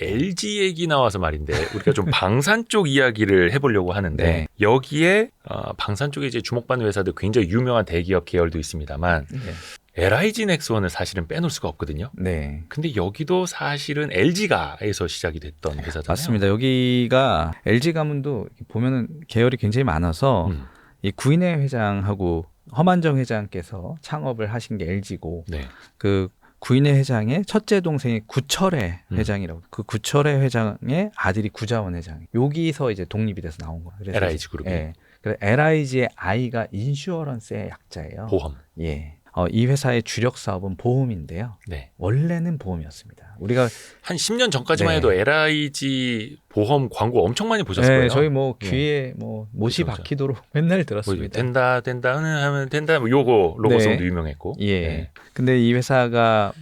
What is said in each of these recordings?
LG 얘기 나와서 말인데 우리가 좀 방산 쪽 이야기를 해보려고 하는데 네. 여기에 방산 쪽에 이제 주목받는 회사들 굉장히 유명한 대기업 계열도 있습니다만 네. LIG 넥스원을 사실은 빼놓을 수가 없거든요. 네. 근데 여기도 사실은 LG가에서 시작이 됐던 회사잖아요. 맞습니다. 여기가 LG 가문도 보면은 계열이 굉장히 많아서 이 구인회 회장하고 허만정 회장께서 창업을 하신 게 LG고 네. 그 구인회 회장의 첫째 동생이 구철회 회장이라고 그 구철회 회장의 아들이 구자원 회장. 여기서 이제 독립이 돼서 나온 거예요. 그래서 LIG 그룹이. 예. 그래서 LIG의 I가 인슈어런스의 약자예요. 보험. 예. 이 회사의 주력 사업은 보험인데요. 네. 원래는 보험이었습니다. 우리가 한 10년 전까지만 네. 해도 LIG 보험 광고 엄청 많이 보셨을 거예요. 저희 뭐 귀에 뭐 못이 그렇죠. 박히도록 맨날 뭐 들었습니다. 된다 하면 된다 뭐 요거 로고송도 네. 유명했고. 예. 네. 근데 이 회사가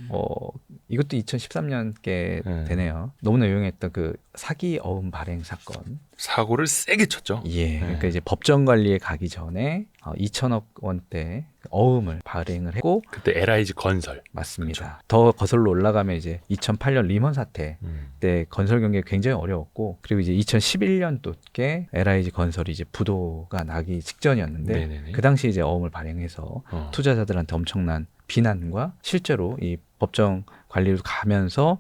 이것도 2013년께 네. 되네요. 너무나 유명했던 그 사기 어음 발행 사건. 사고를 세게 쳤죠. 예. 그러니까 이제 법정 관리에 가기 전에 2천억 원대 어음을 발행을 했고 그때 LIG 건설. 맞습니다. 더 거슬러 올라가면 이제 2008년 리먼 사태 음. 때 건설 경기가 굉장히 어려웠고 그리고 이제 2011년도께 LIG 건설이 이제 부도가 나기 직전이었는데 네네네. 그 당시 이제 어음을 발행해서 투자자들한테 엄청난 비난과 실제로 이 법정 관리로 가면서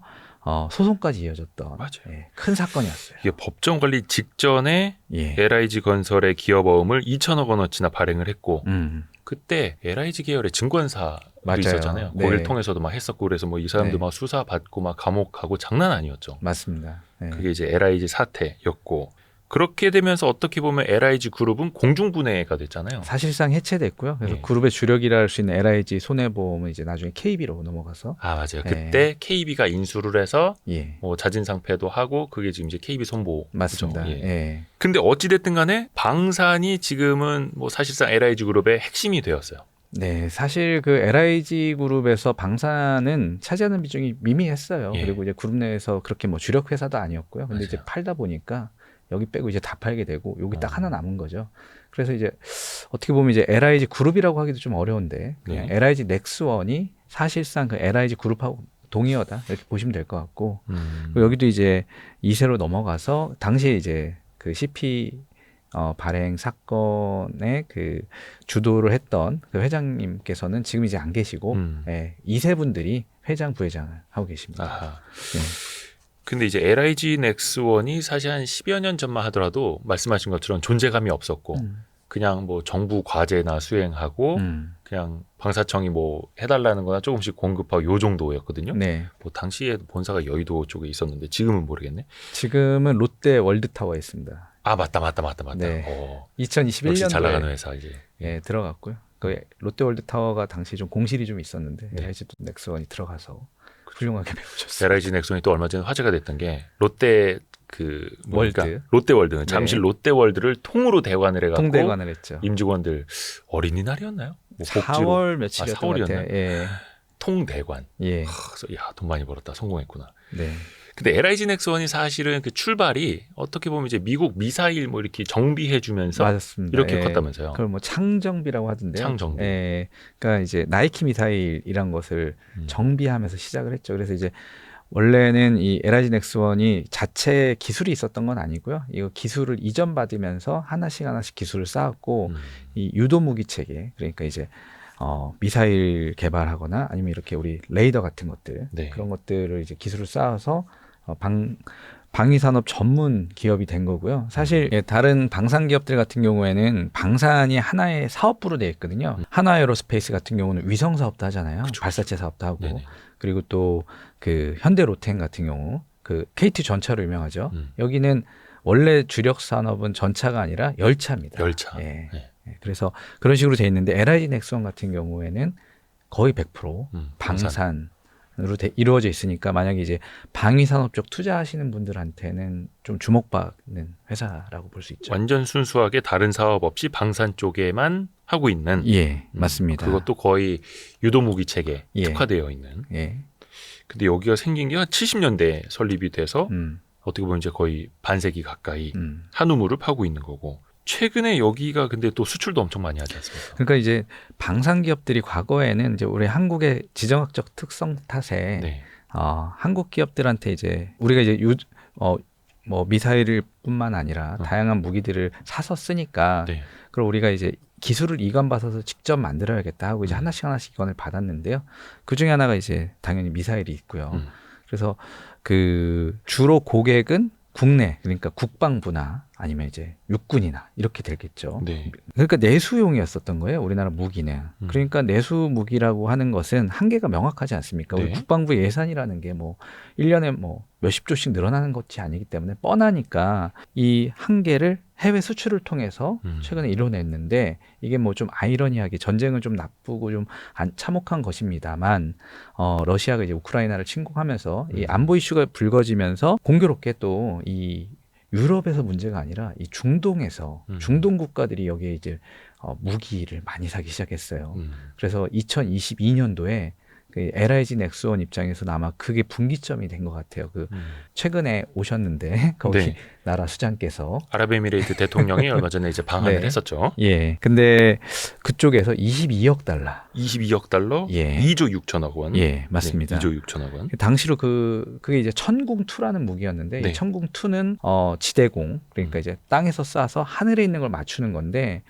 소송까지 이어졌던 맞아요. 큰 사건이었어요. 이게 법정 관리 직전에 예. LIG 건설의 기업어음을 2천억 원어치나 발행을 했고 그때 LIG 계열의 증권사도 맞아요. 있었잖아요. 네. 거기를 통해서도 막 했었고 그래서 뭐 이 사람들 네. 막 수사 받고 막 감옥 가고 장난 아니었죠. 맞습니다. 네. 그게 이제 LIG 사태였고 그렇게 되면서 어떻게 보면 LIG 그룹은 공중분해가 됐잖아요. 사실상 해체됐고요. 그래서 예. 그룹의 주력이라 할 수 있는 LIG 손해보험은 이제 나중에 KB로 넘어가서 아 맞아요. 예. 그때 KB가 인수를 해서 예. 뭐 자진상폐도 하고 그게 지금 이제 KB 손보. 맞습니다. 그죠? 예. 예. 근데 어찌 됐든 간에 방산이 지금은 뭐 사실상 LIG 그룹의 핵심이 되었어요. 네, 사실 그 LIG 그룹에서 방산은 차지하는 비중이 미미했어요. 예. 그리고 이제 그룹 내에서 그렇게 뭐 주력 회사도 아니었고요. 근데 이제 맞아요. 팔다 보니까 여기 빼고 이제 다 팔게 되고 여기 딱 하나 남은 거죠. 그래서 이제 어떻게 보면 이제 LIG 그룹이라고 하기도 좀 어려운데 그냥 네. LIG 넥스원이 사실상 그 LIG 그룹하고 동의어다 이렇게 보시면 될 것 같고 그리고 여기도 이제 2세로 넘어가서 당시에 이제 그 CP 발행 사건의 그 주도를 했던 그 회장님께서는 지금 이제 안 계시고 2세 분들이 회장 부회장을 하고 계십니다. 아하. 네. 근데 이제 LIG 넥스원이 사실 한 10여 년 전만 하더라도 말씀하신 것처럼 존재감이 없었고 그냥 뭐 정부 과제나 수행하고 그냥 방사청이 뭐 해달라는 거나 조금씩 공급하고 요 정도였거든요. 네. 뭐 당시에 본사가 여의도 쪽에 있었는데 지금은 모르겠네. 지금은 롯데 월드타워에 있습니다. 아 맞다. 네. 역시 잘 나가는 2021년도에 회사 이제. 들어갔고요. 그 롯데 월드타워가 당시 좀 공실이 좀 있었는데 네. LIG 넥스원이 들어가서 훌륭하게 메워줬어요. LIG 넥슨이 또 얼마 전에 화제가 됐던 게 롯데 그 월드. 롯데월드는 잠실 네. 롯데월드를 통으로 대관을 해갖고 통대관을 했죠. 임직원들 어린이날이었나요? 뭐 4월 며칠이었던 것 4월이었나? 같아요. 예. 통대관. 예. 그래서 야, 돈 많이 벌었다. 성공했구나. 네. 근데 LIG 넥슨이 사실은 그 출발이 어떻게 보면 이제 미국 미사일 뭐 이렇게 정비해주면서 맞습니다. 이렇게 예. 컸다면서요. 그걸 뭐 창정비라고 하던데요. 창정비. 예. 그러니까 이제 나이키 미사일이란 것을 정비하면서 시작을 했죠. 그래서 이제 원래는 이 LIG 넥스원이 자체 기술이 있었던 건 아니고요. 이거 기술을 이전받으면서 하나씩 기술을 쌓았고 이 유도 무기 체계 그러니까 이제 미사일 개발하거나 아니면 이렇게 우리 레이더 같은 것들 네. 그런 것들을 이제 기술을 쌓아서 방위산업 전문 기업이 된 거고요. 사실 다른 방산 기업들 같은 경우에는 방산이 하나의 사업부로 되어 있거든요. 하나에어로스페이스 같은 경우는 위성 사업도 하잖아요. 그쵸. 발사체 사업도 하고 네네. 그리고 또 그 현대로템 같은 경우 그 KT 전차로 유명하죠. 여기는 원래 주력 산업은 전차가 아니라 열차입니다. 열차. 예. 네. 그래서 그런 식으로 돼 있는데 LIG 넥스원 같은 경우에는 거의 100% 방산. 방산으로 이루어져 있으니까 만약에 이제 방위 산업 쪽 투자하시는 분들한테는 좀 주목받는 회사라고 볼 수 있죠. 완전 순수하게 다른 사업 없이 방산 쪽에만 하고 있는. 예, 맞습니다. 그것도 거의 유도무기 체계 예. 특화되어 있는. 예. 근데 여기가 생긴 게 한 70년대에 설립이 돼서 음. 어떻게 보면 이제 거의 반세기 가까이 한우물을 파고 있는 거고 최근에 여기가 근데 또 수출도 엄청 많이 하지 않습니까? 그러니까 이제 방산 기업들이 과거에는 이제 우리 한국의 지정학적 특성 탓에 네. 한국 기업들한테 이제 우리가 이제 뭐 미사일뿐만 아니라 다양한 무기들을 사서 쓰니까 네. 그럼 우리가 이제 기술을 이관받아서 직접 만들어야겠다 하고 이제 하나씩 이관을 받았는데요. 그 중에 하나가 이제 당연히 미사일이 있고요. 그래서 그 주로 고객은 국내, 그러니까 국방부나 아니면 이제 육군이나 이렇게 되겠죠. 네. 그러니까 내수용이었었던 거예요. 우리나라 무기는. 그러니까 내수 무기라고 하는 것은 한계가 명확하지 않습니까? 네. 우리 국방부 예산이라는 게 뭐 1년에 뭐 몇십 조씩 늘어나는 것이 아니기 때문에 뻔하니까 이 한계를 해외 수출을 통해서 최근에 이뤄냈는데 이게 뭐 좀 아이러니하게 전쟁은 좀 나쁘고 좀 참혹한 것입니다만 러시아가 이제 우크라이나를 침공하면서 이 안보 이슈가 불거지면서 공교롭게 또 이 유럽에서 문제가 아니라 이 중동에서 중동 국가들이 여기에 이제 무기를 많이 사기 시작했어요. 그래서 2022년도에 그 LIG 넥스원 입장에서는 아마 그게 분기점이 된 것 같아요. 그 최근에 오셨는데 거기 네. 나라 수장께서 아랍에미레이트 대통령이 얼마 전에 이제 방한을 네. 했었죠. 예. 근데 그쪽에서 22억 달러. 22억 달러, 예. 2조 6천억 원. 예, 맞습니다. 네, 2조 6천억 원. 당시로 그게 이제 천궁2라는 무기였는데 네. 이 천궁2는 지대공 그러니까 이제 땅에서 쏴서 하늘에 있는 걸 맞추는 건데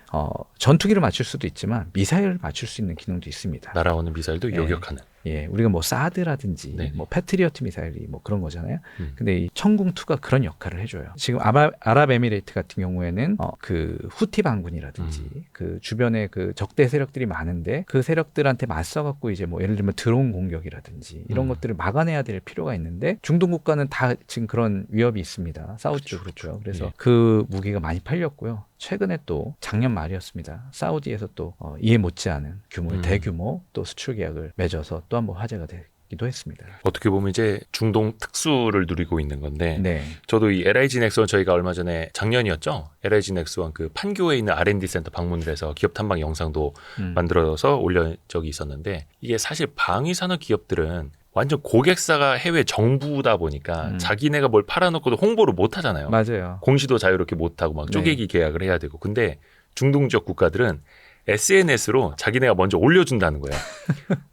전투기를 맞출 수도 있지만 미사일을 맞출 수 있는 기능도 있습니다. 날아오는 미사일도 예. 요격하는. 예, 우리가 뭐 사드라든지 네네. 뭐 패트리어트 미사일이 뭐 그런 거잖아요. 근데 이 천궁2가 그런 역할을 해줘요. 지금 아랍에미레이트 같은 경우에는 그 후티 반군이라든지 그 주변에 그 적대 세력들이 많은데 그 세력들한테 맞서갖고 이제 뭐 예를 들면 드론 공격이라든지 이런 것들을 막아내야 될 필요가 있는데 중동 국가는 다 지금 그런 위협이 있습니다. 사우디도 그렇죠. 그래서 예. 그 무기가 많이 팔렸고요. 최근에 또 작년 말이었습니다. 사우디에서 또 이해 못지않은 규모의 대규모 또 수출 계약을 맺어서 또 한 번 화제가 되기도 했습니다. 어떻게 보면 이제 중동 특수를 누리고 있는 건데 네. 저도 이 LIG 넥스원 저희가 얼마 전에 작년이었죠. LIG 넥스원 그 판교에 있는 R&D 센터 방문을 해서 기업 탐방 영상도 만들어서 올린 적이 있었는데 이게 사실 방위 산업 기업들은 완전 고객사가 해외 정부다 보니까 자기네가 뭘 팔아놓고도 홍보를 못 하잖아요. 맞아요. 공시도 자유롭게 못 하고 막 쪼개기 계약을 해야 되고. 근데 중동 지역 국가들은 SNS로 자기네가 먼저 올려준다는 거예요.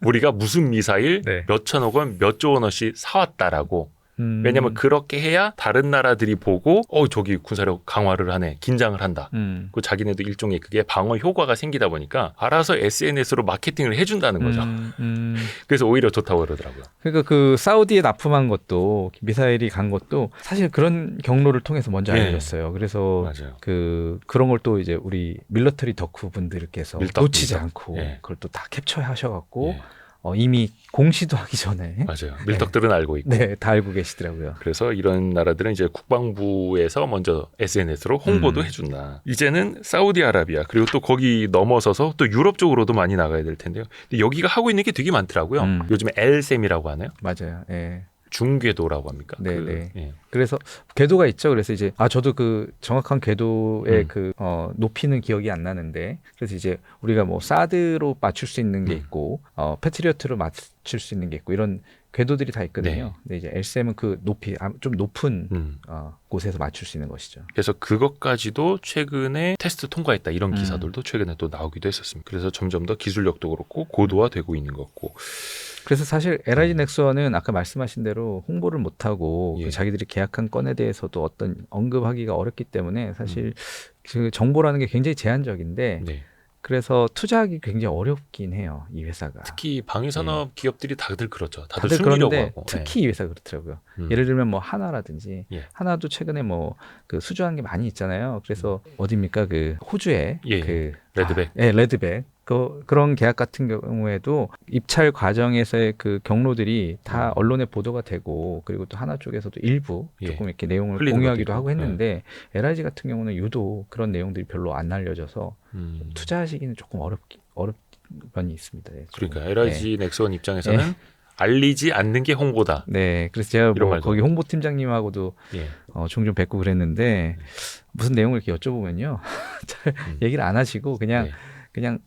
우리가 무슨 미사일 네. 몇 천억 원, 몇 조 원어치 사왔다라고. 왜냐하면 그렇게 해야 다른 나라들이 보고 저기 군사력 강화를 하네, 긴장을 한다. 그 자기네도 일종의 그게 방어 효과가 생기다 보니까 알아서 SNS로 마케팅을 해준다는 거죠. 그래서 오히려 좋다고 그러더라고요. 그러니까 그 사우디에 납품한 것도 미사일이 간 것도 사실 그런 경로를 통해서 먼저 네. 알려졌어요. 그래서 맞아요. 그런 걸 또 이제 우리 밀러터리 덕후 분들께서 놓치지 않고 예. 그걸 또 다 캡처하셔갖고 예. 이미 공시도 하기 전에 맞아요. 밀떡들은 알고 있고. 네, 다 알고 계시더라고요. 그래서 이런 나라들은 이제 국방부에서 먼저 SNS로 홍보도 해준다. 이제는 사우디아라비아 그리고 또 거기 넘어서서 또 유럽 쪽으로도 많이 나가야 될 텐데요. 근데 여기가 하고 있는 게 되게 많더라고요. 요즘에 엘셈이라고 하나요? 맞아요. 예. 중궤도라고 합니까? 네. 예. 그래서 궤도가 있죠. 그래서 이제 저도 그 정확한 궤도의 그 높이는 기억이 안 나는데 그래서 이제 우리가 뭐 사드로 맞출 수 있는 게 있고 패트리어트로 맞출 수 있는 게 있고 이런 궤도들이 다 있거든요. 네. 근데 이제 엘셈은 그 높이 좀 높은 곳에서 맞출 수 있는 것이죠. 그래서 그것까지도 최근에 테스트 통과했다 이런 기사들도 최근에 또 나오기도 했었습니다. 그래서 점점 더 기술력도 그렇고 고도화되고 있는 것 같고. 그래서 사실 LIG 넥스원은 아까 말씀하신 대로 홍보를 못하고 예. 그 자기들이 계약한 건에 대해서도 어떤 언급하기가 어렵기 때문에 사실 그 정보라는 게 굉장히 제한적인데 네. 그래서 투자하기 굉장히 어렵긴 해요. 이 회사가. 특히 방위산업 기업들이 다들 그렇죠. 다들 다들 숨기려고 그런데 하고. 특히 이 회사 그렇더라고요. 예를 들면 뭐 하나라든지 예. 하나도 최근에 뭐 그 수주한 게 많이 있잖아요. 그래서 어디입니까? 그 호주에 예. 그 레드백. 레드백. 그런 계약 같은 경우에도 입찰 과정에서의 그 경로들이 다 언론에 보도가 되고 그리고 또 하나 쪽에서도 일부 예. 조금 이렇게 내용을 흘리는 공유하기도 것도 있고. 하고 했는데 LIG 같은 경우는 유독 그런 내용들이 별로 안 알려져서 투자하시기는 조금 어렵 면이 있습니다. 예, 조금. 그러니까 LIG 넥스원 입장에서는 알리지 않는 게 홍보다. 네, 그래서 제가 이런 뭐 말도. 거기 홍보팀장님하고도 예. 종종 뵙고 그랬는데 무슨 내용을 이렇게 여쭤보면요, 잘 얘기를 안 하시고 그냥 네. 그냥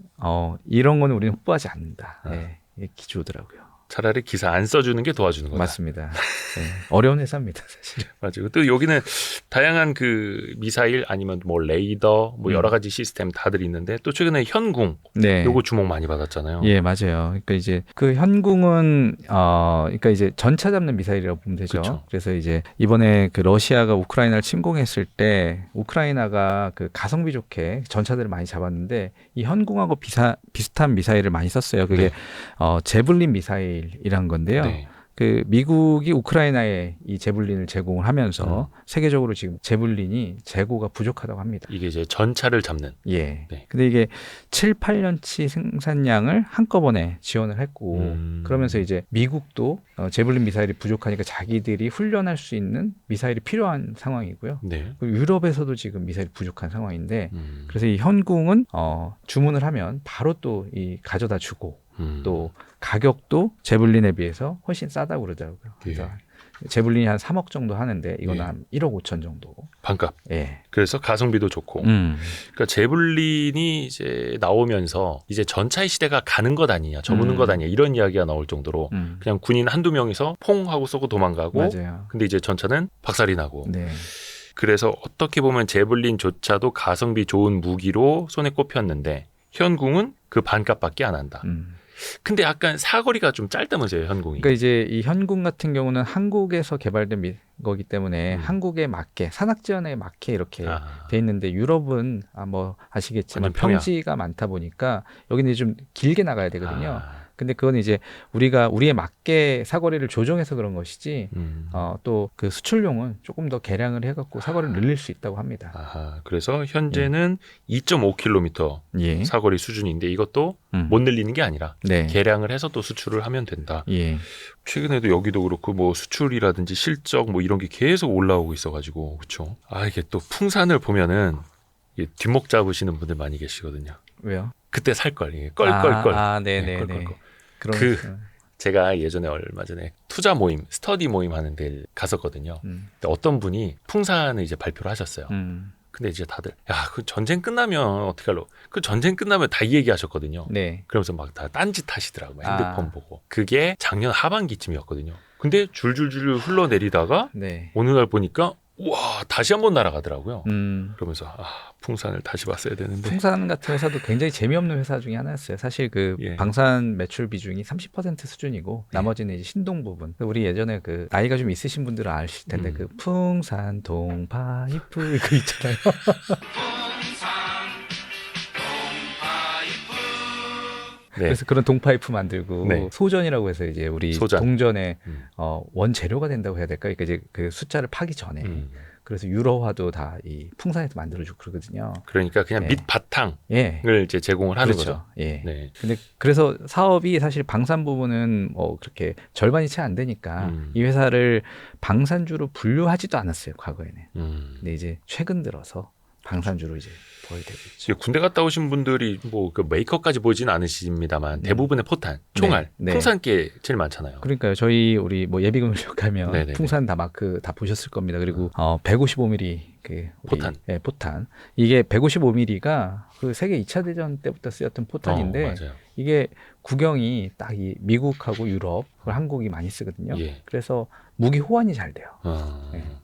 이런 거는 우리는 홍보하지 않는다. 예, 기조더라고요. 차라리 기사 안 써주는 게 도와주는 거다. 맞습니다. 네. 어려운 회사입니다, 사실. 맞아요. 또 여기는 다양한 그 미사일 아니면 뭐 레이더 뭐 여러 가지 시스템 다들 있는데 또 최근에 현궁 네. 요거 주목 많이 받았잖아요. 예, 맞아요. 그러니까 이제 그 현궁은 그러니까 이제 전차 잡는 미사일이라고 보면 되죠. 그쵸. 그래서 이제 이번에 그 러시아가 우크라이나를 침공했을 때 우크라이나가 그 가성비 좋게 전차들을 많이 잡았는데 이 현궁하고 비슷한 미사일을 많이 썼어요. 그게 네. 제블린 미사일이란 건데요. 네. 그 미국이 우크라이나에 이 제블린을 제공을 하면서 세계적으로 지금 제블린이 재고가 부족하다고 합니다. 이게 이제 전차를 잡는. 예. 네. 근데 이게 7, 8년치 생산량을 한꺼번에 지원을 했고 그러면서 이제 미국도 제블린 미사일이 부족하니까 자기들이 훈련할 수 있는 미사일이 필요한 상황이고요. 네. 그리고 유럽에서도 지금 미사일이 부족한 상황인데 그래서 이 현궁은 주문을 하면 바로 또 이 가져다 주고 또 가격도 제블린에 비해서 훨씬 싸다고 그러더라고요. 그래서 예. 제블린이 한 3억 정도 하는데 이건 예. 한 1억 5천 정도. 반값. 예. 그래서 가성비도 좋고. 그러니까 제블린이 이제 나오면서 이제 전차의 시대가 가는 것 아니냐, 저무는 것 아니냐 이런 이야기가 나올 정도로 그냥 군인 한두 명이서 퐁 하고 쏘고 도망가고. 맞아요. 근데 이제 전차는 박살이 나고. 네. 그래서 어떻게 보면 제블린조차도 가성비 좋은 무기로 손에 꼽혔는데 현궁은 그 반값밖에 안 한다. 근데 약간 사거리가 좀 짧다면서요, 현궁이. 그러니까 이제 이 현궁 같은 경우는 한국에서 개발된 거기 때문에 한국에 맞게 산악지원에 맞게 이렇게 돼 있는데 유럽은 뭐 아시겠지만 평지가 많다 보니까 여기는 좀 길게 나가야 되거든요. 근데 그건 이제 우리가 우리에 맞게 사거리를 조정해서 그런 것이지 또 그 수출용은 조금 더 개량을 해갖고 사거리를 늘릴 수 있다고 합니다. 아하, 그래서 현재는 2.5km 예. 사거리 수준인데 이것도 못 늘리는 게 아니라 네. 개량을 해서 또 수출을 하면 된다. 예. 최근에도 여기도 그렇고 뭐 수출이라든지 실적 뭐 이런 게 계속 올라오고 있어가지고 그렇죠. 이게 또 풍산을 보면은 이게 뒷목 잡으시는 분들 많이 계시거든요. 왜요? 그때 살 걸, 이게 껄껄껄. 네네네. 제가 예전에 얼마 전에 투자 모임, 스터디 모임 하는 데 갔었거든요. 근데 어떤 분이 풍산을 이제 발표를 하셨어요. 근데 이제 다들 그 전쟁 끝나면 어떻게 할로? 그 전쟁 끝나면 다 이 얘기 하셨거든요. 네. 그러면서 막 다 딴짓 하시더라고요. 핸드폰 보고. 그게 작년 하반기쯤이었거든요. 근데 줄줄줄 흘러내리다가 네. 어느 날 보니까 와 다시 한번 날아가더라고요. 그러면서 풍산을 다시 봤어야 되는데. 풍산 같은 회사도 굉장히 재미없는 회사 중에 하나였어요. 사실 그 방산 매출 비중이 30% 수준이고 나머지는 이제 신동 부분. 우리 예전에 그 나이가 좀 있으신 분들은 아실 텐데 그 풍산 동파이프 그 있잖아요. 네. 그래서 그런 동파이프 만들고 소전이라고 해서 이제 우리 동전의 원재료가 된다고 해야 될까? 그러니까 이제 그 숫자를 파기 전에 그래서 유로화도 다 이 풍산에서 만들어주고 그러거든요. 그러니까 그냥 밑 바탕을 이제 제공을 하는 거죠. 예. 네. 근데 그래서 사업이 사실 방산 부분은 그렇게 절반이 채 안 되니까 이 회사를 방산주로 분류하지도 않았어요, 과거에는. 근데 이제 최근 들어서 방산주로 이제 보게 되고 있죠. 군대 갔다 오신 분들이 뭐 그 메이커까지 보지는 않으십니다만 대부분의 포탄, 총알, 풍산께 제일 많잖아요. 그러니까요. 우리 뭐 예비군을 가면 풍산 다 마크 다 보셨을 겁니다. 그리고 155mm 포탄. 이게 155mm가 그 세계 2차 대전 때부터 쓰였던 포탄인데 이게 구경이 딱 이 미국하고 유럽, 한국이 많이 쓰거든요. 그래서 무기 호환이 잘 돼요.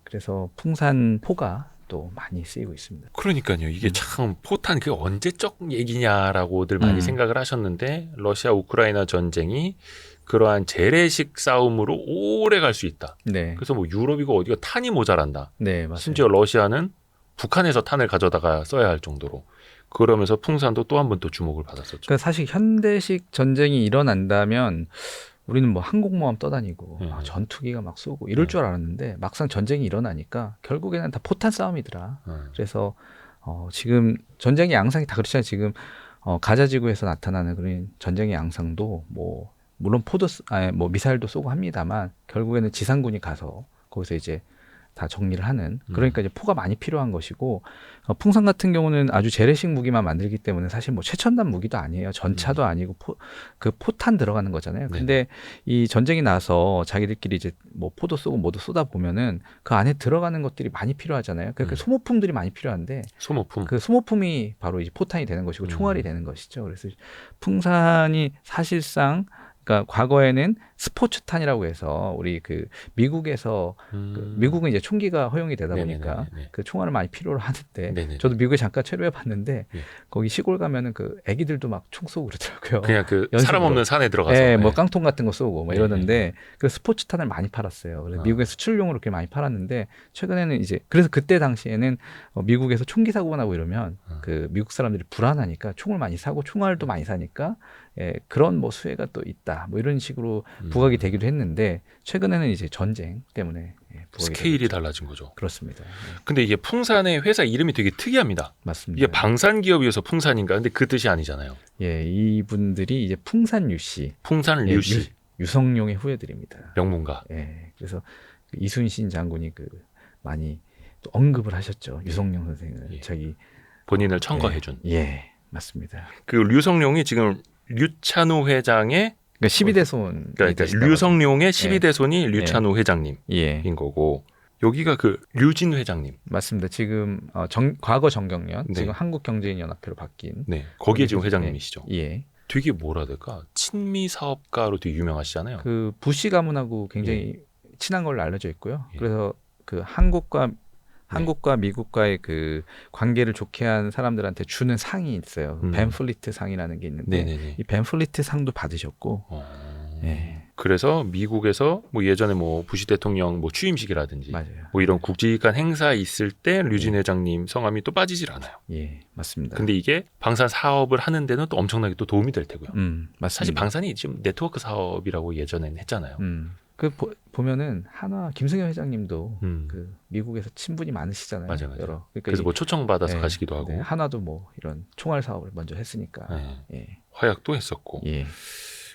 그래서 풍산포가 또 많이 쓰이고 있습니다. 그러니까요. 이게 참 포탄 그게 언제적 얘기냐라고들 많이 생각을 하셨는데 러시아 우크라이나 전쟁이 그러한 재래식 싸움으로 오래 갈 수 있다. 네. 그래서 뭐 유럽이고 어디가 탄이 모자란다. 네, 맞아요. 심지어 러시아는 북한에서 탄을 가져다가 써야 할 정도로. 그러면서 풍산도 또 한 번 또 주목을 받았었죠. 그러니까 사실 현대식 전쟁이 일어난다면 우리는 뭐 항공모함 떠다니고 전투기가 막 쏘고 이럴 줄 알았는데 막상 전쟁이 일어나니까 결국에는 다 포탄 싸움이더라. 그래서 지금 전쟁의 양상이 다 그렇잖아요. 지금 가자 지구에서 나타나는 그런 전쟁의 양상도 뭐 물론 뭐 미사일도 쏘고 합니다만 결국에는 지상군이 가서 거기서 이제 다 정리를 하는 그러니까 이제 포가 많이 필요한 것이고 풍산 같은 경우는 아주 재래식 무기만 만들기 때문에 사실 뭐 최첨단 무기도 아니에요. 전차도 아니고 그 포탄 들어가는 거잖아요. 근데 이 전쟁이 나서 자기들끼리 이제 뭐 포도 쏘고 뭐도 쏘다 보면은 그 안에 들어가는 것들이 많이 필요하잖아요. 그러니까 소모품들이 많이 필요한데 그 소모품이 바로 이제 포탄이 되는 것이고 총알이 되는 것이죠. 그래서 풍산이 사실상 그러니까 과거에는 스포츠탄이라고 해서 우리 그 미국에서 그 미국은 이제 총기가 허용이 되다 보니까 네네네네. 그 총알을 많이 필요로 하는데 네네네. 저도 미국에 잠깐 체류해 봤는데 예. 거기 시골 가면은 그 애기들도 막 총 쏘고 그러더라고요. 그냥 그 연습으로. 사람 없는 산에 들어가서. 네, 뭐 예. 깡통 같은 거 쏘고 뭐 네, 이러는데 그 스포츠탄을 많이 팔았어요. 그래서 어. 미국에 수출용으로 그렇게 많이 팔았는데 최근에는 이제 그래서 그때 당시에는 미국에서 총기 사고가 나고 이러면 그 미국 사람들이 불안하니까 총을 많이 사고 총알도 많이 사니까 예, 그런 뭐 수혜가 또 있다. 뭐 이런 식으로 부각이 되기도 했는데 최근에는 이제 전쟁 때문에 예, 부각이 스케일이 되고 있죠. 달라진 거죠. 그렇습니다. 예, 근데 이게 풍산의 회사 이름이 되게 특이합니다. 맞습니다. 이게 방산 기업이어서 풍산인가? 근데 그 뜻이 아니잖아요. 예, 이분들이 이제 풍산 유씨, 풍산 예, 류씨 유성룡의 후예들입니다. 명문가. 예, 그래서 그 이순신 장군이 그 많이 또 언급을 하셨죠. 유성룡 선생을 예. 자기 본인을 첨가해준. 예, 맞습니다. 그 류성룡이 지금 류찬우 회장의 그러니까 12대 손. 그러니까 류성룡의 12대 손이 류찬우 회장님인 예, 거고 여기가 그 류진 회장님. 맞습니다. 지금 과거 정경련, 네. 지금 한국경제인연합회로 바뀐. 네, 거기에 지금 회장님이시죠. 예, 되게 뭐라 해야 될까? 친미 사업가로 되게 유명하시잖아요. 그 부시 가문하고 굉장히 친한 걸로 알려져 있고요. 예. 그래서 그 한국과 미국과의 그 관계를 좋게 한 사람들한테 주는 상이 있어요. 벤플리트 상이라는 게 있는데 네네네. 이 벤플리트 상도 받으셨고, 예, 그래서 미국에서 뭐 예전에 뭐 부시 대통령 뭐 취임식이라든지 맞아요. 뭐 이런 국직한 행사 있을 때 류진 회장님 성함이 또 빠지질 않아요. 예, 맞습니다. 근데 이게 방산 사업을 하는 데는 또 엄청나게 또 도움이 될 테고요. 맞습니다. 사실 방산이 지금 네트워크 사업이라고 예전에는 했잖아요. 그 보면은 한화 김승현 회장님도 음. 그 미국에서 친분이 많으시잖아요. 맞아요. 그러니까 그래서 뭐 초청받아서 네, 가시기도 하고 네, 한화도 뭐 이런 총알 사업을 먼저 했으니까. 네. 예, 화약도 했었고 예,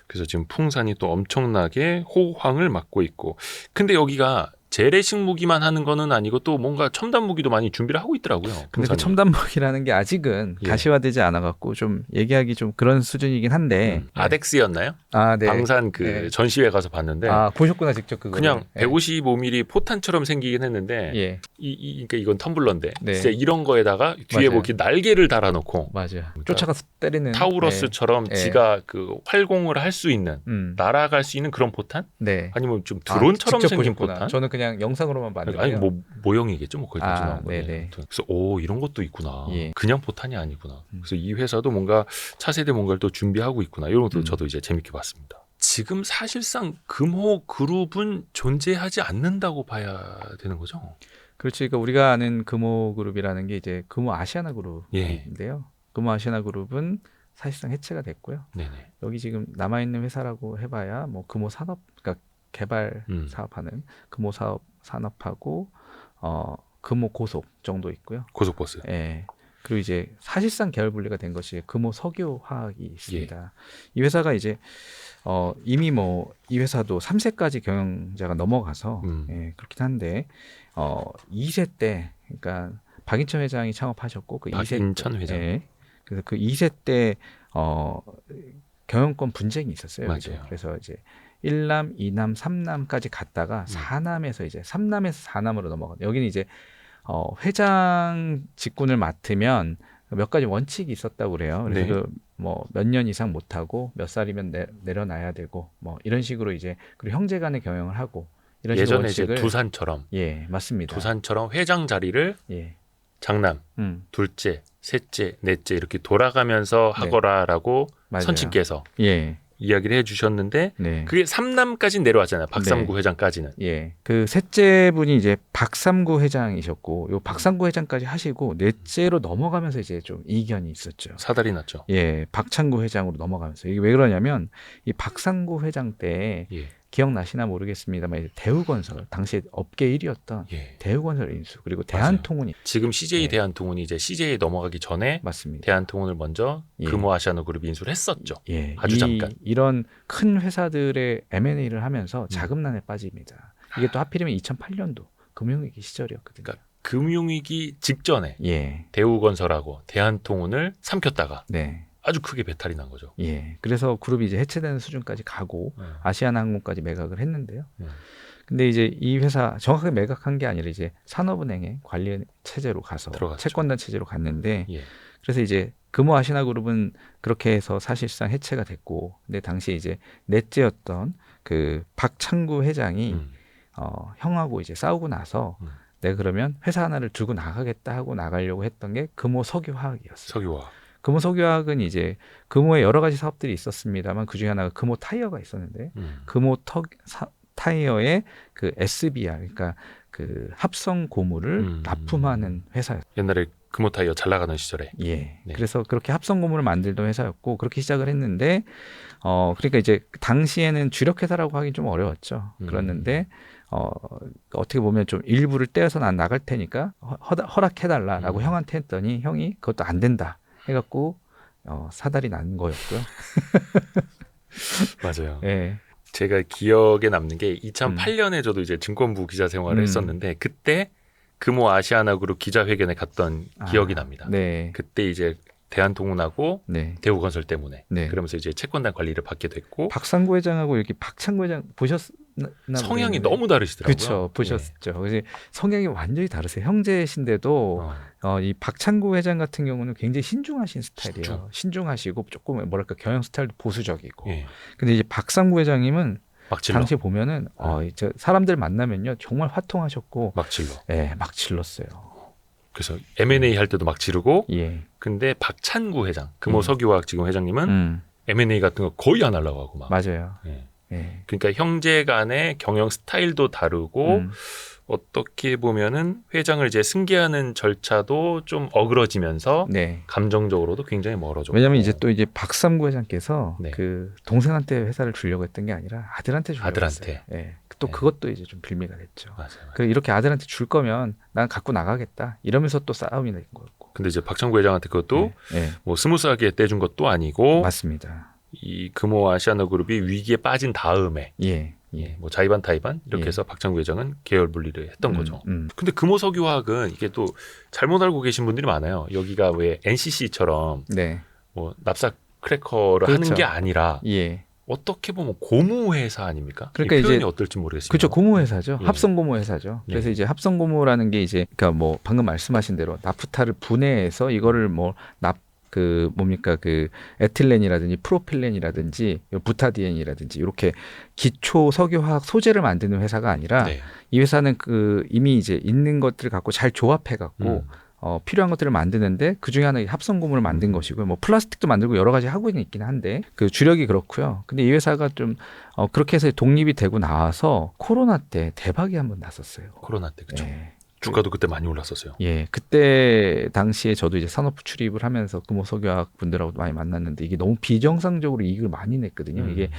그래서 지금 풍산이 또 엄청나게 호황을 맞고 있고 근데 여기가 재래식 무기만 하는 거는 아니고 또 뭔가 첨단 무기도 많이 준비를 하고 있더라고요. 근데 그 풍산이. 첨단 무기라는 게 아직은 예. 가시화되지 않아갖고 좀 얘기하기 좀 그런 수준이긴 한데. 아덱스였나요? 아, 네. 방산 그 네. 전시회 가서 봤는데 아, 보셨구나 직접 그거. 그냥 예. 155mm 포탄처럼 생기긴 했는데 예, 그러니까 이건 텀블러인데 네. 진짜 이런 거에다가 뒤에 뭐 맞아요. 이렇게 날개를 달아놓고 맞아요. 쫓아가서 때리는 타우러스처럼 예. 지가 그 활공을 할 수 있는 날아갈 수 있는 그런 포탄? 네. 아니면 좀 드론처럼 직접 생긴 보셨구나. 포탄? 저는 그냥 영상으로만 봤는데요. 아니 뭐 모형이겠죠, 뭐 거기까지 아, 나온 거네. 네네. 아무튼. 그래서 오 이런 것도 있구나. 예. 그냥 포탄이 아니구나. 그래서 이 회사도 뭔가 차세대 뭔가를 또 준비하고 있구나. 이런 것도 저도 이제 재밌게 봤습니다. 지금 사실상 금호 그룹은 존재하지 않는다고 봐야 되는 거죠. 그렇지. 그러니까 우리가 아는 금호그룹이라는 게 이제 금호 아시아나 예. 그룹인데요. 금호 아시아나 그룹은 사실상 해체가 됐고요. 네네. 여기 지금 남아 있는 회사라고 해봐야 뭐 금호 산업, 그러니까 개발 사업하는 금호 사업 산업하고 금호 고속 정도 있고요. 고속버스. 예. 그리고 이제 사실상 계열 분리가 된 것이 금호 석유화학이 있습니다. 이 회사가 이제 이미 뭐 이 회사도 3세까지 경영자가 넘어가서 예, 그렇긴 한데 2세 때 그러니까 박인천 회장이 창업하셨고 그 박인천 회장. 예, 그래서 그 2세 때 경영권 분쟁이 있었어요. 맞아요. 그래서 이제 1남, 2남, 3남까지 갔다가 4남에서 이제 3남에서 4남으로 넘어가. 여기는 이제 회장 직군을 맡으면 몇 가지 원칙이 있었다고 그래요. 그래서 네. 뭐 몇 년 이상 못 하고 몇 살이면 내려놔야 되고 뭐 이런 식으로 이제 그리고 형제간의 경영을 하고 이런 식으로 예전에 이제 원칙을 두산처럼 예, 맞습니다. 두산처럼 회장 자리를 예. 장남, 둘째, 셋째, 넷째 이렇게 돌아가면서 네. 하거라라고 맞아요. 선친께서 예. 이야기를 해주셨는데 네. 그게 3남까지 내려왔잖아요. 박삼구 회장까지는. 예. 그 셋째 분이 이제 박삼구 회장이셨고, 요 박삼구 회장까지 하시고, 넷째로 넘어가면서 이제 좀 이견이 있었죠. 사달이 났죠. 예. 박창구 회장으로 넘어가면서. 이게 왜 그러냐면, 이 박삼구 회장 때, 예. 기억나시나 모르겠습니다만, 이제 대우건설, 당시에 업계 1위였던 예. 대우건설 인수, 그리고 대한통운이. 지금 CJ 예. 대한통운이 이제 CJ 넘어가기 전에 맞습니다. 대한통운을 먼저 예. 금호아시아나그룹 인수를 했었죠. 예. 아주 잠깐. 이런 큰 회사들의 M&A를 하면서 자금난에 빠집니다. 이게 또 하필이면 2008년도 금융위기 시절이었거든요. 그러니까 금융위기 직전에 예. 대우건설하고 대한통운을 삼켰다가 네. 아주 크게 배탈이 난 거죠. 예. 그래서 그룹이 이제 해체되는 수준까지 가고 아시아나항공까지 매각을 했는데요. 근데 이제 이 회사 정확하게 매각한 게 아니라 이제 산업은행의 관리 체제로 가서 들어갔죠. 채권단 체제로 갔는데 예. 그래서 이제 금호 아시아나그룹은 그렇게 해서 사실상 해체가 됐고, 근데 당시에 이제 넷째였던 그 박창구 회장이 형하고 이제 싸우고 나서 내가 그러면 회사 하나를 들고 나가겠다 하고 나가려고 했던 게 금호 석유화학이었어요. 석유화학. 금호 석유화학은 이제 금호에 여러 가지 사업들이 있었습니다만 그 중에 하나가 금호 타이어가 있었는데 금호 타이어의 그 SBR, 그러니까 그 합성 고무를 납품하는 회사였어요. 옛날에 금호 타이어 잘 나가는 시절에. 예. 네. 그래서 그렇게 합성 고무를 만들던 회사였고 그렇게 시작을 했는데 그러니까 이제 당시에는 주력 회사라고 하긴 좀 어려웠죠. 그랬는데 어떻게 보면 좀 일부를 떼어서 난 나갈 테니까 허락해달라라고 형한테 했더니 형이 그것도 안 된다 해갖고 사달이 난 거였고요. 맞아요. 예. 제가 기억에 남는 게 2008년에 저도 이제 증권부 기자 생활을 했었는데 그때 금호 아시아나그룹 기자회견에 갔던 기억이 납니다. 네. 그때 이제 대한통운하고 네. 대우건설 때문에 네. 그러면서 이제 채권단 관리를 받게 됐고 박상구 회장하고 이렇게 박창구 회장 보셨나? 성향이 너무 다르시더라고요. 그렇죠. 보셨죠. 그래서 성향이 완전히 다르세요. 형제신데도 이 박창구 회장 같은 경우는 굉장히 신중하신 스타일이에요. 신중하시고 조금 뭐랄까 경영 스타일도 보수적이고. 예. 근데 이제 박상구 회장님은 막 질러. 당시 보면은 저 사람들 만나면요 정말 화통하셨고 막 질러. 예, 막 질렀어요. 그래서 M&A 할 때도 막 지르고. 예. 근데 박찬구 회장, 금호 석유화학 지금 회장님은 M&A 같은 거 거의 안 하려고 하고 막. 맞아요. 예. 예. 그러니까 형제 간의 경영 스타일도 다르고 어떻게 보면은 회장을 이제 승계하는 절차도 좀 어그러지면서 네. 감정적으로도 굉장히 멀어졌고. 왜냐하면 이제 또 이제 박상구 회장께서 네. 그 동생한테 회사를 주려고 했던 게 아니라 아들한테 주려고 아들한테. 했어요. 예. 또 네. 그것도 이제 좀 빌미가 됐죠. 맞아요. 그 이렇게 아들한테 줄 거면 난 갖고 나가겠다 이러면서 또 싸움이 된 거였고. 근데 이제 박창구 회장한테 그것도 예. 뭐 스무스하게 떼준 것도 아니고 맞습니다. 이 금호 아시아나그룹이 위기에 빠진 다음에 예. 뭐 자이반 타이반 이렇게 예. 해서 박창구 회장은 계열 분리를 했던 거죠. 음. 근데 금호 석유화학은 이게 또 잘못 알고 계신 분들이 많아요. 여기가 왜 NCC처럼 네. 뭐 납작 크래커를 그렇죠. 하는 게 아니라 예. 어떻게 보면 고무회사 아닙니까? 그러니까 이 표현이 이제 어떨지 모르겠습니다. 그렇죠. 고무회사죠. 예. 합성고무회사죠. 그래서 예. 이제 합성고무라는 게 이제 그러니까 뭐 방금 말씀하신 대로 나프타를 분해해서 이거를 그 뭡니까 그 에틸렌이라든지 프로필렌이라든지 부타디엔이라든지 이렇게 기초 석유화학 소재를 만드는 회사가 아니라 네. 이 회사는 그 이미 이제 있는 것들을 갖고 잘 조합해 갖고 필요한 것들을 만드는데 그 중에 하나 합성 고무를 만든 것이고요. 뭐 플라스틱도 만들고 여러 가지 하고 있긴 한데 그 주력이 그렇고요. 근데 이 회사가 좀 그렇게 해서 독립이 되고 나와서 코로나 때 대박이 한번 났었어요. 코로나 때 그렇죠. 예. 주가도 그때 많이 올랐었어요. 예, 그때 당시에 저도 이제 산업부 출입을 하면서 금호석유화학 분들하고 많이 만났는데 이게 너무 비정상적으로 이익을 많이 냈거든요. 이게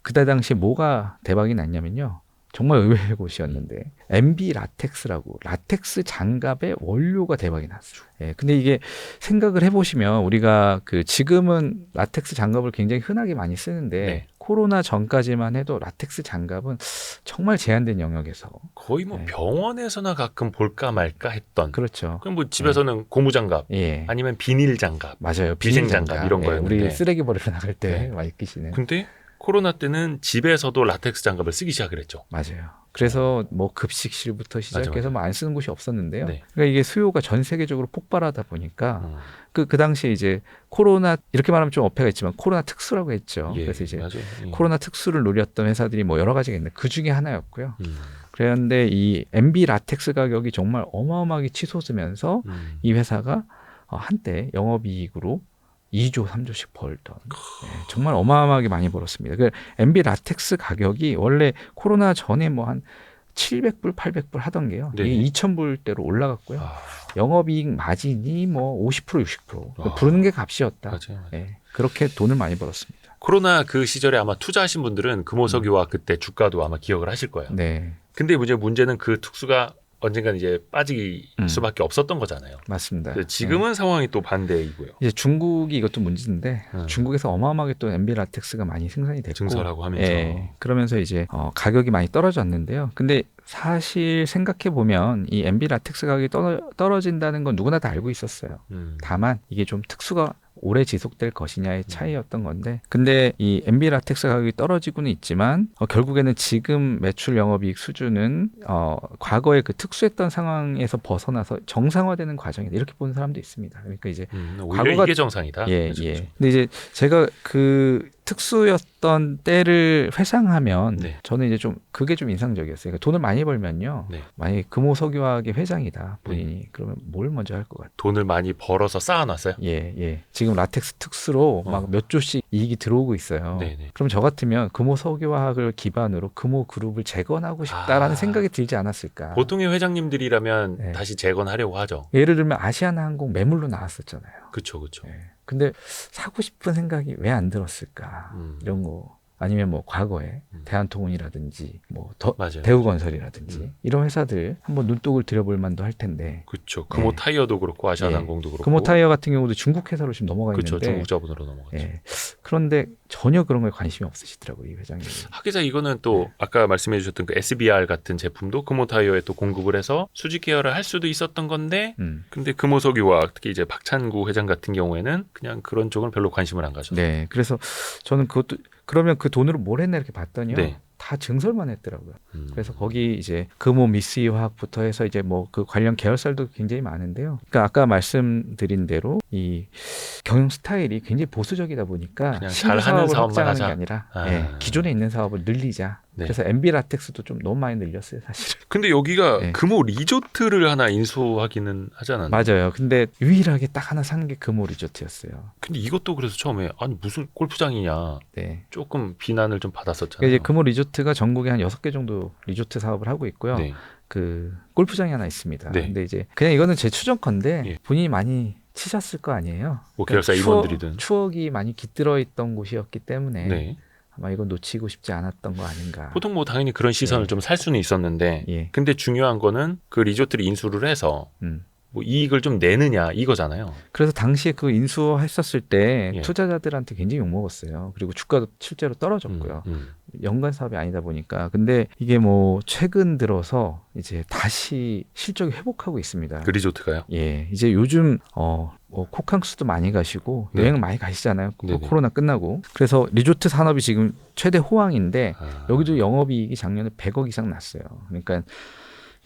그때 당시에 뭐가 대박이 났냐면요. 정말 의외의 곳이었는데 MB 라텍스라고 라텍스 장갑의 원료가 대박이 났어요. 예, 근데 이게 생각을 해보시면 우리가 그 지금은 라텍스 장갑을 굉장히 흔하게 많이 쓰는데 네. 코로나 전까지만 해도 라텍스 장갑은 정말 제한된 영역에서 거의 뭐 네. 병원에서나 가끔 볼까 말까 했던. 그렇죠. 그럼 뭐 집에서는 고무장갑 예, 아니면 비닐 장갑. 맞아요. 위생장갑 이런 예, 거였는데. 우리 쓰레기 버리러 나갈 때 네. 많이 끼시는. 근데 코로나 때는 집에서도 라텍스 장갑을 쓰기 시작을 했죠. 맞아요. 그래서 뭐 급식실부터 시작해서 뭐 안 쓰는 곳이 없었는데요. 네. 그러니까 이게 수요가 전 세계적으로 폭발하다 보니까 그 당시에 이제 코로나 이렇게 말하면 좀 어폐가 있지만 코로나 특수라고 했죠. 예, 그래서 이제 맞아요. 예. 코로나 특수를 노렸던 회사들이 뭐 여러 가지가 있는데 그 중에 하나였고요. 그런데 이 MB 라텍스 가격이 정말 어마어마하게 치솟으면서 이 회사가 한때 영업이익으로 2조, 3조씩 벌던 정말 어마어마하게 많이 벌었습니다. 그 MB 라텍스 가격이 원래 코로나 전에 뭐 한 700불, 800불 하던 게요. 네. 이게 2,000불대로 올라갔고요. 영업이익 마진이 뭐 50%, 60%. 부르는 게 값이었다. 맞아요. 예, 그렇게 돈을 많이 벌었습니다. 코로나 그 시절에 아마 투자하신 분들은 금호석유화 그때 주가도 아마 기억을 하실 거예요. 네, 근데 문제는 그 특수가 언젠간 이제 빠질 수밖에 없었던 거잖아요. 맞습니다. 근데 지금은 상황이 또 반대이고요. 이제 중국이 이것도 문제인데 중국에서 어마어마하게 또 MB 라텍스가 많이 생산이 됐고 증설하고 하면서. 예, 그러면서 이제 가격이 많이 떨어졌는데요. 근데 사실 생각해 보면 이 MB 라텍스 가격이 떨어진다는 건 누구나 다 알고 있었어요. 다만 이게 좀 특수가 오래 지속될 것이냐의 차이였던 건데, 근데 이 MB 라텍스 가격이 떨어지고는 있지만 결국에는 지금 매출 영업이익 수준은 과거에 그 특수했던 상황에서 벗어나서 정상화되는 과정이다, 이렇게 보는 사람도 있습니다. 그러니까 이제 오히려 이게 정상이다. 예, 그렇죠, 예. 그렇죠. 근데 이제 제가 그 특수였던 때를 회상하면 네. 저는 이제 좀 그게 좀 인상적이었어요. 그러니까 돈을 많이 벌면요, 네. 만약에 금호석유화학의 회장이다 본인이, 그러면 뭘 먼저 할 것 같아요? 돈을 많이 벌어서 쌓아놨어요. 예, 예. 지금 라텍스 특수로 막 몇 조씩 이익이 들어오고 있어요. 네네. 그럼 저 같으면 금호석유화학을 기반으로 금호그룹을 재건하고 싶다라는 생각이 들지 않았을까? 보통의 회장님들이라면 네. 다시 재건하려고 하죠. 예를 들면 아시아나항공 매물로 나왔었잖아요. 그렇죠, 그렇죠. 예. 근데 사고 싶은 생각이 왜 안 들었을까? 이런 거. 아니면 뭐 과거에 대한통운이라든지 뭐 맞아요. 대우건설이라든지 이런 회사들 한번 눈독을 들여볼 만도 할 텐데. 그렇죠. 금호 네. 타이어도 그렇고 아시아나항공도 그렇고. 금호 타이어 같은 경우도 중국 회사로 지금 넘어가 그렇죠. 있는데. 중국 자본으로 넘어갔죠. 예. 그런데 전혀 그런 거에 관심이 없으시더라고요, 이 회장님이. 하기자 이거는 또 아까 말씀해 주셨던 그 SBR 같은 제품도 금호 타이어에 또 공급을 해서 수직 계열을 할 수도 있었던 건데 근데 금호석유와 특히 이제 박찬구 회장 같은 경우에는 그냥 그런 쪽은 별로 관심을 안 가죠. 네. 그래서 저는 그것도 그러면 그 돈으로 뭘 했나 이렇게 봤더니요. 네. 다 증설만 했더라고요. 그래서 거기 이제 금호 미쓰이 화학부터 해서 이제 뭐 그 관련 계열사들도 굉장히 많은데요. 그러니까 아까 말씀드린 대로 이 경영 스타일이 굉장히 보수적이다 보니까 그냥 신규 잘하는 사업을 사업만 확장하는 하자. 게 아니라 아. 예, 기존에 있는 사업을 늘리자. 네. 그래서 MB 라텍스도 좀 너무 많이 늘렸어요, 사실은. 근데 여기가 네. 금호 리조트를 하나 인수하기는 하지 않았나요? 맞아요. 근데 유일하게 딱 하나 산 게 금호 리조트였어요. 근데 이것도 그래서 처음에 아니 무슨 골프장이냐 네. 조금 비난을 좀 받았었잖아요. 그러니까 이제 금호 리조트가 전국에 한 6개 정도 리조트 사업을 하고 있고요. 네. 그 골프장이 하나 있습니다. 네. 근데 이제 그냥 이거는 제 추정컨대 예. 본인이 많이 치셨을 거 아니에요. 뭐 계열사 임원들이든. 추억이 많이 깃들어 있던 곳이었기 때문에 네. 아마 이건 놓치고 싶지 않았던 거 아닌가. 보통 뭐 당연히 그런 시선을 네. 좀 살 수는 있었는데 예. 근데 중요한 거는 그 리조트를 인수를 해서 뭐 이익을 좀 내느냐 이거잖아요. 그래서 당시에 그 인수했었을 때 예. 투자자들한테 굉장히 욕먹었어요. 그리고 주가도 실제로 떨어졌고요. 연간 사업이 아니다 보니까. 근데 이게 뭐 최근 들어서 이제 다시 실적이 회복하고 있습니다. 그 리조트가요? 예, 이제 요즘 뭐 코캉스도 많이 가시고 네. 여행 많이 가시잖아요. 네네. 코로나 끝나고. 그래서 리조트 산업이 지금 최대 호황인데 아. 여기도 영업이익이 작년에 100억 이상 났어요. 그러니까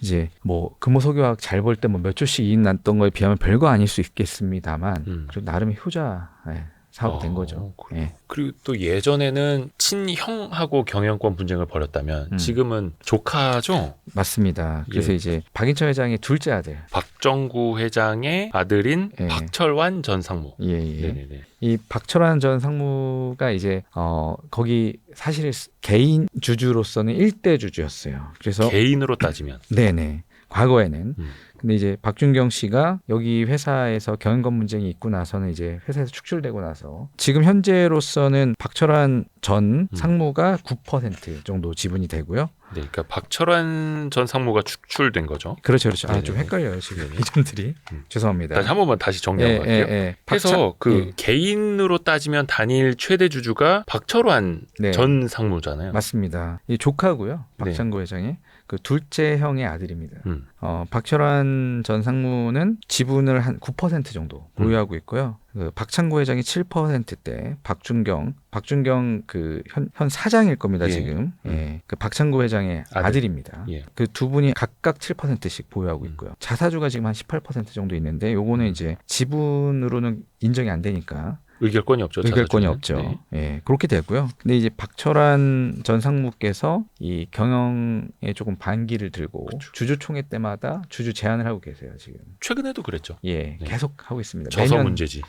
이제 뭐 금호석유화학 잘 벌 때 뭐 몇 조씩 이익 났던 거에 비하면 별거 아닐 수 있겠습니다만 그래도 나름의 효자 사업이 된 거죠. 예. 그리고 또 예전에는 친형하고 경영권 분쟁을 벌였다면 지금은 조카죠. 맞습니다. 그래서 예. 이제 박인천 회장의 둘째 아들. 박정구 회장의 아들인 예. 박철환 전 상무. 예, 예. 네네네. 이 박철환 전 상무가 이제 거기 사실 개인 주주로서는 1대 주주였어요. 그래서 개인으로 따지면. 네네. 과거에는. 근데 이제 박준경 씨가 여기 회사에서 경영권 문제이 있고 나서는 이제 회사에서 축출되고 나서 지금 현재로서는 박철환 전 상무가 9% 정도 지분이 되고요. 네, 그러니까 박철환 전 상무가 축출된 거죠. 그렇죠, 그렇죠. 아, 네네. 좀 헷갈려요 지금 이름들이. 죄송합니다. 다시 한 번만 다시 정리하고 갈게요. 해서 그 개인으로 따지면 단일 최대 주주가 박철환 네. 전 상무잖아요. 맞습니다. 이 조카고요. 박찬구 회장의 그 둘째 형의 아들입니다. 박철환 전 상무는 지분을 한 9% 정도 보유하고 있고요. 그 박찬구 회장이 7%대, 박준경 그 현 사장일 겁니다. 예. 지금. 예. 그 박찬구 회장의 아들입니다. 예. 그 두 분이 각각 7%씩 보유하고 있고요. 자사주가 지금 한 18% 정도 있는데 요거는 이제 지분으로는 인정이 안 되니까 의결권이 없죠. 의결권이 자사주는. 없죠. 네. 예, 그렇게 되고요. 근데 이제 박철환 전 상무께서 이 경영에 조금 반기를 들고 그렇죠. 주주총회 때마다 주주 제안을 하고 계세요, 지금. 최근에도 그랬죠. 예, 네. 계속 하고 있습니다. 저서 매년 문제지.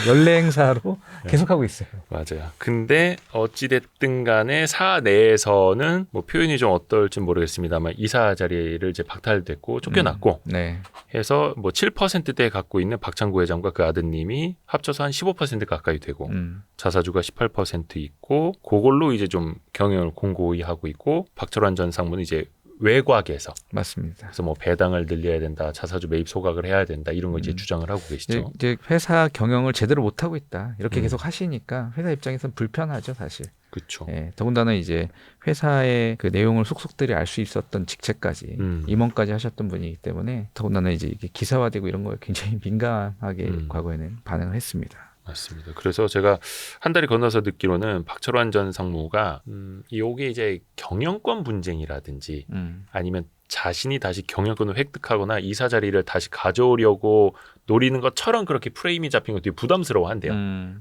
연례 행사로 계속 하고 있어요. 맞아요. 근데 어찌됐든 간에 사 내에서는 뭐 표현이 좀 어떨지 모르겠습니다만 이사 자리를 이제 박탈됐고 쫓겨났고 네. 해서 뭐 7%대 갖고 있는 박창구 회장과 그 아드님이 합쳐서 한 15% 가까이 되고 자사주가 18% 있고 그걸로 이제 좀 경영을 공고히 하고 있고 박철환 전 상무는 이제 외곽에서 맞습니다. 그래서 뭐 배당을 늘려야 된다, 자사주 매입 소각을 해야 된다 이런 거 이제 주장을 하고 계시죠. 이제 회사 경영을 제대로 못 하고 있다 이렇게 계속 하시니까 회사 입장에서는 불편하죠 사실. 그렇죠. 예, 더군다나 이제 회사의 그 내용을 속속들이 알 수 있었던 직책까지 임원까지 하셨던 분이기 때문에 더군다나 이제 이게 기사화되고 이런 거에 굉장히 민감하게 과거에는 반응을 했습니다. 맞습니다. 그래서 제가 한 달이 건너서 듣기로는 박철환 전 상무가 이게 이제 경영권 분쟁이라든지 아니면 자신이 다시 경영권을 획득하거나 이사 자리를 다시 가져오려고 노리는 것처럼 그렇게 프레임이 잡힌 것들이 부담스러워한대요.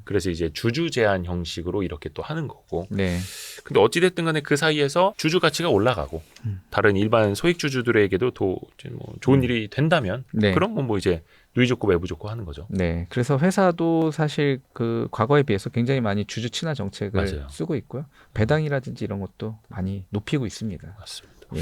그래서 이제 주주 제한 형식으로 이렇게 또 하는 거고. 네. 근데 어찌됐든 간에 그 사이에서 주주 가치가 올라가고 다른 일반 소액 주주들에게도 뭐 좋은 일이 된다면 네. 그럼 뭐 이제 누이 좋고 매부 좋고 하는 거죠. 네. 그래서 회사도 사실 그 과거에 비해서 굉장히 많이 주주 친화 정책을 맞아요. 쓰고 있고요. 배당이라든지 이런 것도 많이 높이고 있습니다. 맞습니다. 예.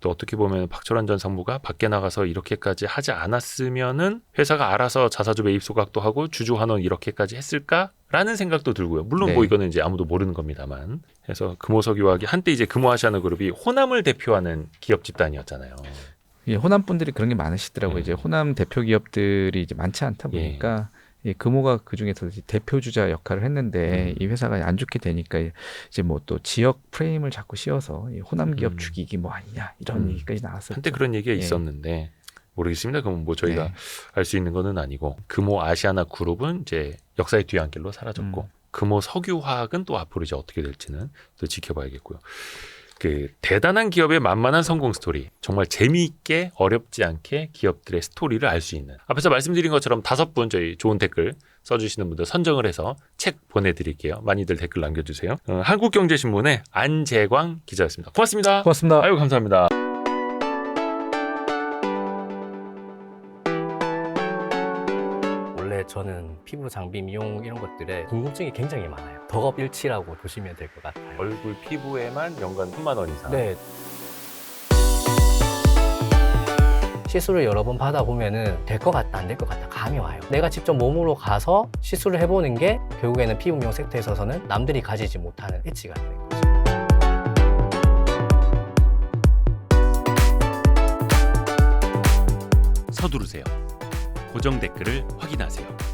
또 어떻게 보면 박철환 전 상무가 밖에 나가서 이렇게까지 하지 않았으면은 회사가 알아서 자사주 매입 소각도 하고 주주 환원 이렇게까지 했을까라는 생각도 들고요. 물론 네. 뭐 이거는 이제 아무도 모르는 겁니다만. 그래서 금호석유화학이 한때 이제 금호아시아나그룹이 호남을 대표하는 기업 집단이었잖아요. 예, 호남 분들이 그런 게 많으시더라고요. 이제 호남 대표 기업들이 이제 많지 않다 보니까 예, 금호가 그 중에서 대표 주자 역할을 했는데 이 회사가 안 좋게 되니까 이제 뭐 또 지역 프레임을 자꾸 씌워서 이 호남 기업 죽이기 뭐 아니냐 이런 얘기까지 나왔었죠. 한때 그런 얘기가 예. 있었는데 모르겠습니다. 그럼 뭐 저희가 네. 알 수 있는 거는 아니고 금호 아시아나 그룹은 이제 역사의 뒤안길로 사라졌고 금호 석유화학은 또 앞으로 이제 어떻게 될지는 또 지켜봐야겠고요. 그 대단한 기업의 만만한 성공 스토리, 정말 재미있게 어렵지 않게 기업들의 스토리를 알 수 있는, 앞에서 말씀드린 것처럼 5분 저희 좋은 댓글 써주시는 분들 선정을 해서 책 보내드릴게요. 많이들 댓글 남겨주세요. 한국경제신문의 안재광 기자였습니다. 고맙습니다. 고맙습니다. 아유 감사합니다. 원래 저는 피부 장비 미용 이런 것들에 궁금증이 굉장히 많아요. 덕업일치라고 보시면 될 것 같아요. 얼굴 피부에만 연간 3만 원 이상. 네. 시술을 여러 번 받아보면은 될 것 같다, 안 될 것 같다 감이 와요. 내가 직접 몸으로 가서 시술을 해보는 게 결국에는 피부 미용 섹터에 있어서는 남들이 가지지 못하는 엣지가 되는 거죠. 서두르세요. 고정 댓글을 확인하세요.